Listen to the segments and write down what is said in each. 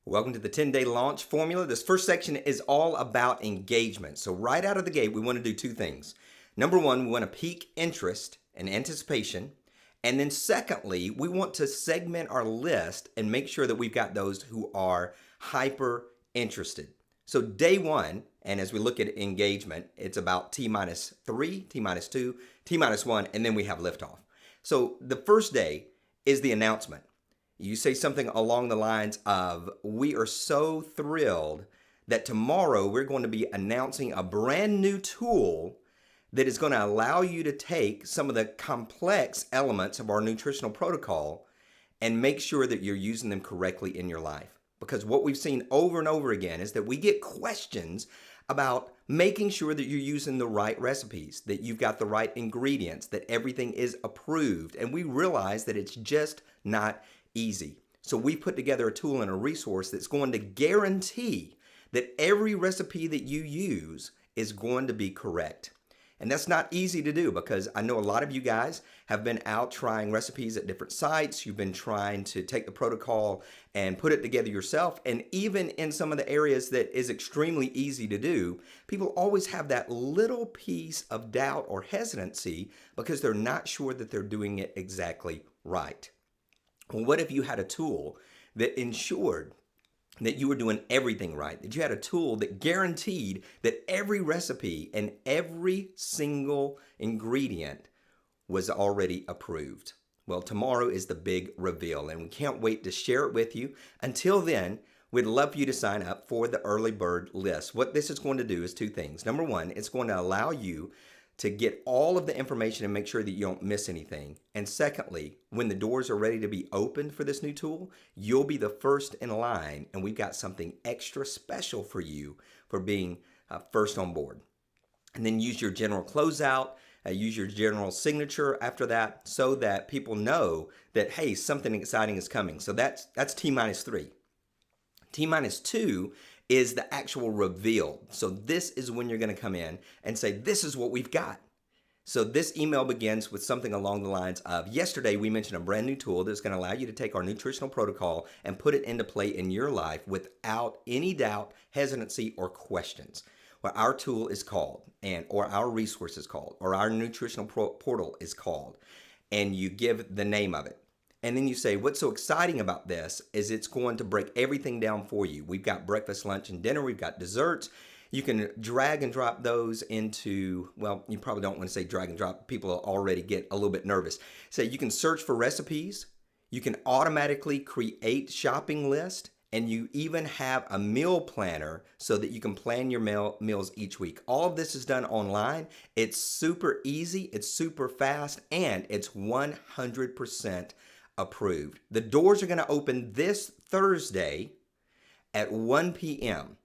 Welcome to the 10-day launch formula. This first section is all about engagement. So right out of the gate, we want to do two things. Number one, we want to pique interest and anticipation. And then secondly, we want to segment our list and make sure that we've got those who are hyper interested. So day one, and as we look at engagement, it's about T minus 3, T minus 2, T minus 1, and then we have liftoff. So the first day is the announcement. You say something along the lines of, we are so thrilled that tomorrow we're going to be announcing a brand new tool that is going to allow you to take some of the complex elements of our nutritional protocol and make sure that you're using them correctly in your life. Because what we've seen over and over again is that we get questions about making sure that you're using the right recipes, that you've got the right ingredients, that everything is approved. And we realize that it's just not easy. So we put together a tool and a resource that's going to guarantee that every recipe that you use is going to be correct. And that's not easy to do because I know a lot of you guys have been out trying recipes at different sites. You've been trying to take the protocol and put it together yourself. And even in some of the areas that is extremely easy to do, people always have that little piece of doubt or hesitancy because they're not sure that they're doing it exactly right. Well, what if you had a tool that ensured that you were doing everything right, that you had a tool that guaranteed that every recipe and every single ingredient was already approved? Well, tomorrow is the big reveal, and we can't wait to share it with you. Until then, we'd love for you to sign up for the early bird list. What this is going to do is two things. Number one, it's going to allow you to get all of the information and make sure that you don't miss anything. And secondly, when the doors are ready to be opened for this new tool, you'll be the first in line, and we've got something extra special for you for being first on board. And then use your general closeout, use your general signature after that so that people know that, hey, something exciting is coming. So that's T minus 3. T minus 2 is the actual reveal. So this is when you're going to come in and say, this is what we've got. So this email begins with something along the lines of, yesterday we mentioned a brand new tool that's going to allow you to take our nutritional protocol and put it into play in your life without any doubt, hesitancy, or questions. What our tool is called, or our resource is called, or our nutritional portal is called, and you give the name of it. And then you say, what's so exciting about this is it's going to break everything down for you. We've got breakfast, lunch, and dinner. We've got desserts. You can drag and drop those into, well, you probably don't want to say drag and drop. People already get a little bit nervous. So you can search for recipes. You can automatically create shopping list. And you even have a meal planner so that you can plan your meals each week. All of this is done online. It's super easy. It's super fast. And it's 100% approved. The doors are going to open this Thursday at 1 p.m.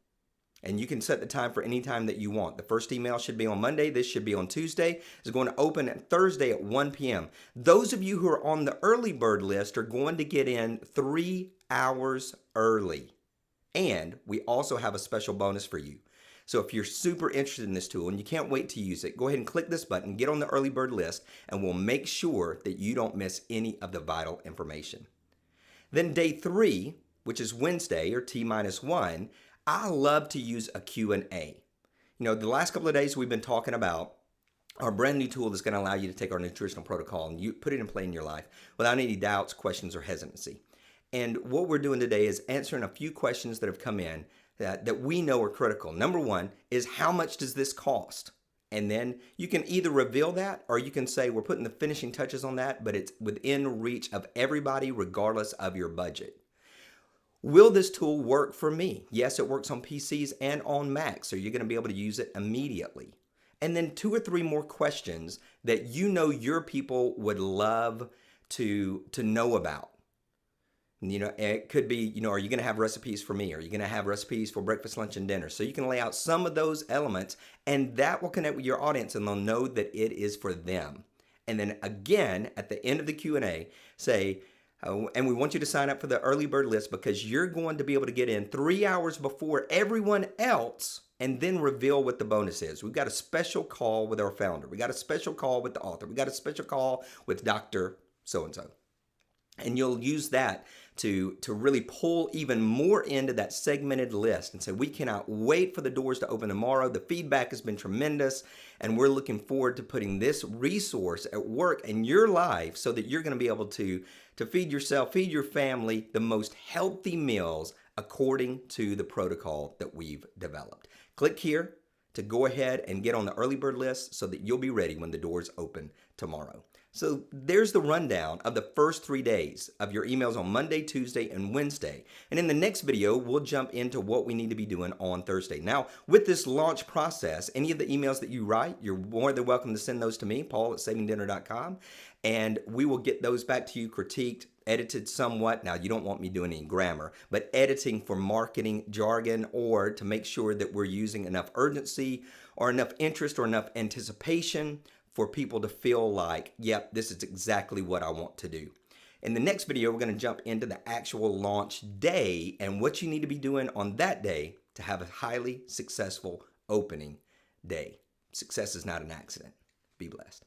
And you can set the time for any time that you want. The first email should be on Monday. This should be on Tuesday. It's going to open at Thursday at 1 p.m. Those of you who are on the early bird list are going to get in 3 hours early. And we also have a special bonus for you. So if you're super interested in this tool and you can't wait to use it, go ahead and click this button, get on the early bird list, and we'll make sure that you don't miss any of the vital information. Then day 3, which is Wednesday or T minus 1, I love to use a Q&A. You know, the last couple of days we've been talking about our brand new tool that's going to allow you to take our nutritional protocol and you put it in play in your life without any doubts, questions, or hesitancy. And what we're doing today is answering a few questions that have come in that we know are critical. Number one is, how much does this cost? And then you can either reveal that or you can say we're putting the finishing touches on that, but it's within reach of everybody regardless of your budget. Will this tool work for me? Yes, it works on PCs and on Macs, so you're going to be able to use it immediately. And then 2 or 3 more questions that you know your people would love to know about. You know, it could be, you know, are you going to have recipes for me? Are you going to have recipes for breakfast, lunch, and dinner? So you can lay out some of those elements, and that will connect with your audience, and they'll know that it is for them. And then again, at the end of the Q&A, say, and we want you to sign up for the early bird list because you're going to be able to get in 3 hours before everyone else and then reveal what the bonus is. We've got a special call with our founder. We got a special call with the author. We got a special call with Dr. So-and-so. And you'll use that to really pull even more into that segmented list and say, we cannot wait for the doors to open tomorrow. The feedback has been tremendous, and we're looking forward to putting this resource at work in your life so that you're going to be able to feed yourself, feed your family the most healthy meals according to the protocol that we've developed. Click here to go ahead and get on the early bird list so that you'll be ready when the doors open tomorrow. So there's the rundown of the first 3 days of your emails on Monday, Tuesday, and Wednesday. And in the next video, we'll jump into what we need to be doing on Thursday. Now, with this launch process, any of the emails that you write, you're more than welcome to send those to me, paul@savingdinner.com, and we will get those back to you critiqued, edited somewhat. Now, you don't want me doing any grammar, but editing for marketing jargon or to make sure that we're using enough urgency or enough interest or enough anticipation for people to feel like, yep, this is exactly what I want to do. In the next video, we're going to jump into the actual launch day and what you need to be doing on that day to have a highly successful opening day. Success is not an accident. Be blessed.